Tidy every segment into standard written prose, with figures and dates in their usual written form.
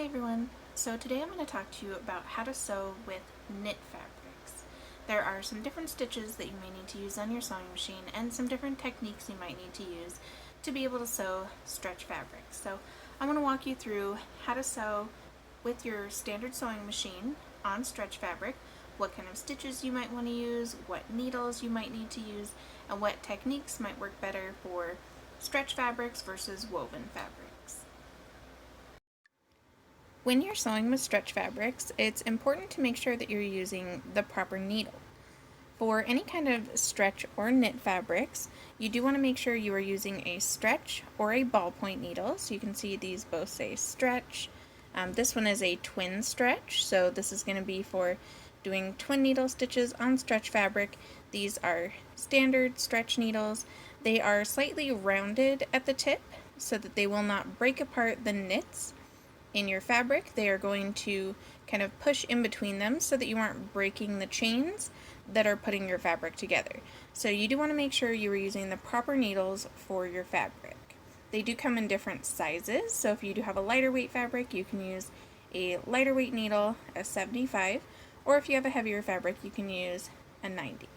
Hi everyone. So today I'm going to talk to you about how to sew with knit fabrics. There are some different stitches that you may need to use on your sewing machine and some different techniques you might need to use to be able to sew stretch fabrics. So I'm going to walk you through how to sew with your standard sewing machine on stretch fabric, what kind of stitches you might want to use, what needles you might need to use, and what techniques might work better for stretch fabrics versus woven fabrics. When you're sewing with stretch fabrics, it's important to make sure that you're using the proper needle. For any kind of stretch or knit fabrics, you do want to make sure you are using a stretch or a ballpoint needle. So you can see these both say stretch. This one is a twin stretch, so this is going to be for doing twin needle stitches on stretch fabric. These are standard stretch needles. They are slightly rounded at the tip so that they will not break apart the knits in your fabric. They are going to kind of push in between them so that you aren't breaking the chains that are putting your fabric together. So you do want to make sure you are using the proper needles for your fabric. They do come in different sizes, so if you do have a lighter weight fabric, you can use a lighter weight needle, a 75, or if you have a heavier fabric, you can use a 90.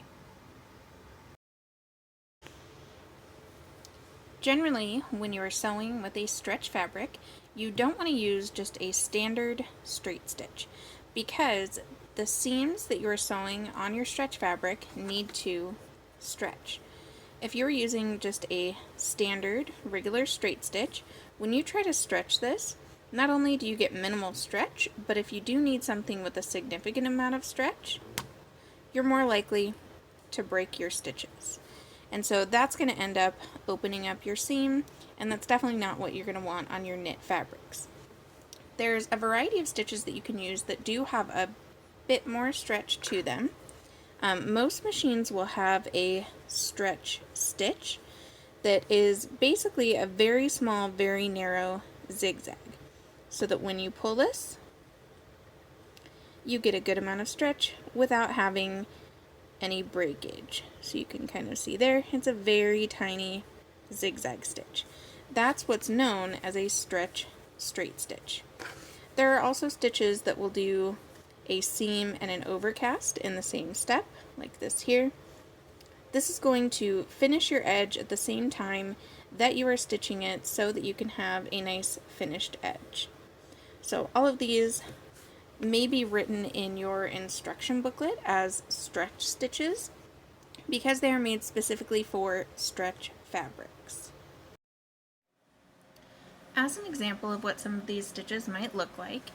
Generally, when you are sewing with a stretch fabric, you don't want to use just a standard straight stitch because the seams that you are sewing on your stretch fabric need to stretch. If you're using just a standard regular straight stitch, when you try to stretch this, not only do you get minimal stretch, but if you do need something with a significant amount of stretch, you're more likely to break your stitches. And so that's going to end up opening up your seam, and that's definitely not what you're going to want on your knit fabrics. There's a variety of stitches that you can use that do have a bit more stretch to them. Most machines will have a stretch stitch that is basically a very small, very narrow zigzag, so that when you pull this, you get a good amount of stretch without having any breakage. So you can kind of see there, it's a very tiny zigzag stitch. That's what's known as a stretch straight stitch. There are also stitches that will do a seam and an overcast in the same step, like this here. This is going to finish your edge at the same time that you are stitching it so that you can have a nice finished edge. So all of these may be written in your instruction booklet as stretch stitches because they are made specifically for stretch fabrics. As an example of what some of these stitches might look like,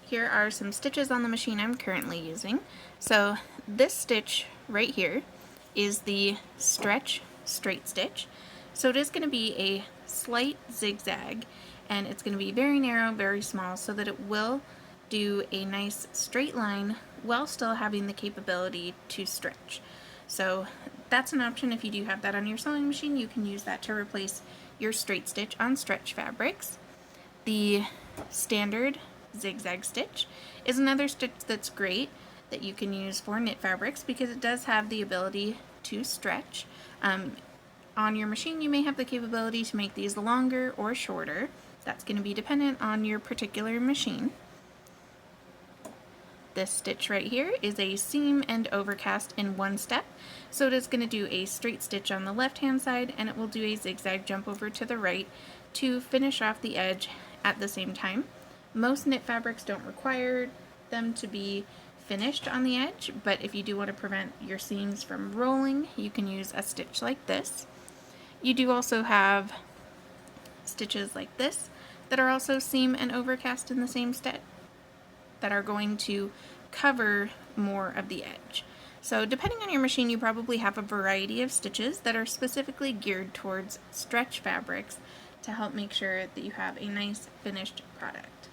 here are some stitches on the machine I'm currently using. So this stitch right here is the stretch straight stitch. So it is going to be a slight zigzag, and it's going to be very narrow, very small, so that it will do a nice straight line while still having the capability to stretch. So that's an option. If you do have that on your sewing machine, you can use that to replace your straight stitch on stretch fabrics. The standard zigzag stitch is another stitch that's great that you can use for knit fabrics because it does have the ability to stretch. On your machine, you may have the capability to make these longer or shorter. That's going to be dependent on your particular machine. This stitch right here is a seam and overcast in one step, so it is going to do a straight stitch on the left hand side and it will do a zigzag jump over to the right to finish off the edge at the same time. Most knit fabrics don't require them to be finished on the edge, but if you do want to prevent your seams from rolling, you can use a stitch like this. You do also have stitches like this that are also seam and overcast in the same step, that are going to cover more of the edge. So depending on your machine, you probably have a variety of stitches that are specifically geared towards stretch fabrics to help make sure that you have a nice finished product.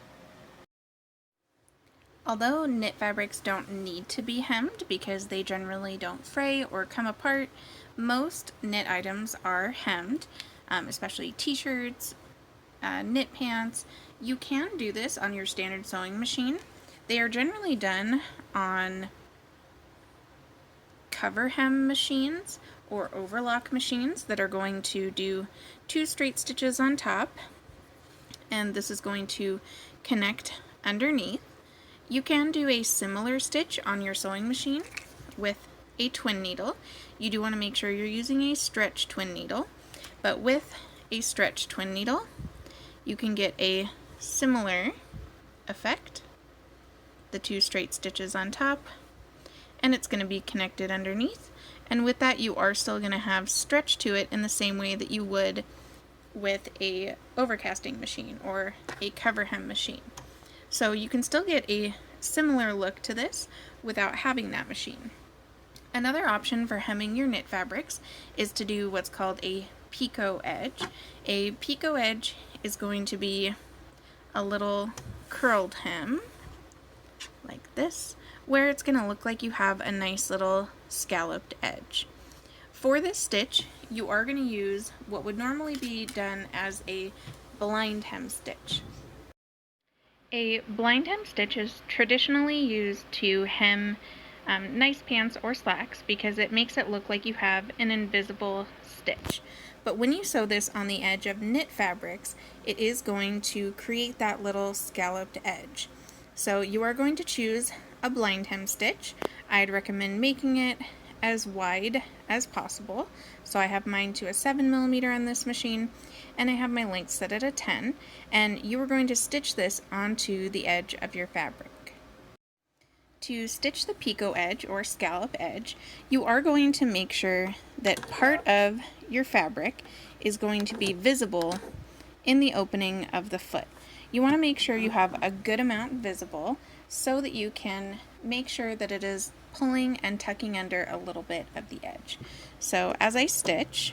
Although knit fabrics don't need to be hemmed because they generally don't fray or come apart, most knit items are hemmed, especially t-shirts, knit pants. You can do this on your standard sewing machine. They are generally done on cover hem machines or overlock machines that are going to do 2 straight stitches on top and this is going to connect underneath. You can do a similar stitch on your sewing machine with a twin needle. You do want to make sure you're using a stretch twin needle, but with a stretch twin needle you can get a similar effect. The 2 straight stitches on top, and it's going to be connected underneath, and with that you are still going to have stretch to it in the same way that you would with a overcasting machine or a cover hem machine. So you can still get a similar look to this without having that machine. Another option for hemming your knit fabrics is to do what's called a picot edge. A picot edge is going to be a little curled hem like this, where it's going to look like you have a nice little scalloped edge. For this stitch, you are going to use what would normally be done as a blind hem stitch. A blind hem stitch is traditionally used to hem nice pants or slacks because it makes it look like you have an invisible stitch. But when you sew this on the edge of knit fabrics, it is going to create that little scalloped edge. So you are going to choose a blind hem stitch. I'd recommend making it as wide as possible. So I have mine to a 7mm on this machine, and I have my length set at a 10, and you are going to stitch this onto the edge of your fabric. To stitch the picot edge or scallop edge, you are going to make sure that part of your fabric is going to be visible in the opening of the foot. You want to make sure you have a good amount visible so that you can make sure that it is pulling and tucking under a little bit of the edge. So as I stitch,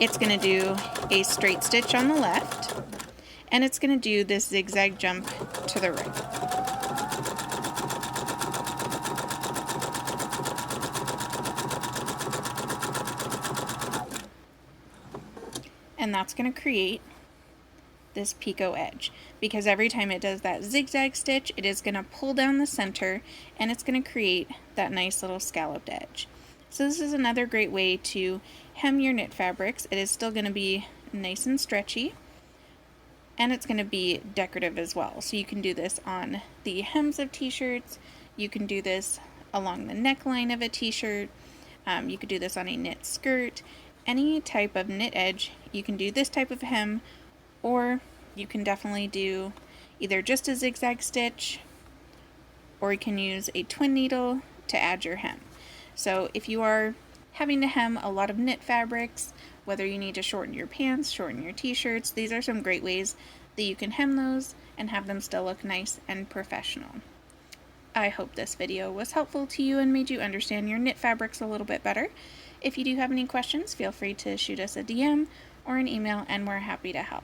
it's going to do a straight stitch on the left, and it's going to do this zigzag jump to the right. And that's going to create this picot edge, because every time it does that zigzag stitch, it is going to pull down the center and it's going to create that nice little scalloped edge. So this is another great way to hem your knit fabrics. It is still going to be nice and stretchy, and it's going to be decorative as well. So you can do this on the hems of t-shirts, you can do this along the neckline of a t-shirt, you could do this on a knit skirt, any type of knit edge. You can do this type of hem, or you can definitely do either just a zigzag stitch, or you can use a twin needle to add your hem. So if you are having to hem a lot of knit fabrics, whether you need to shorten your pants, shorten your t-shirts, these are some great ways that you can hem those and have them still look nice and professional. I hope this video was helpful to you and made you understand your knit fabrics a little bit better. If you do have any questions, feel free to shoot us a DM or an email, and we're happy to help.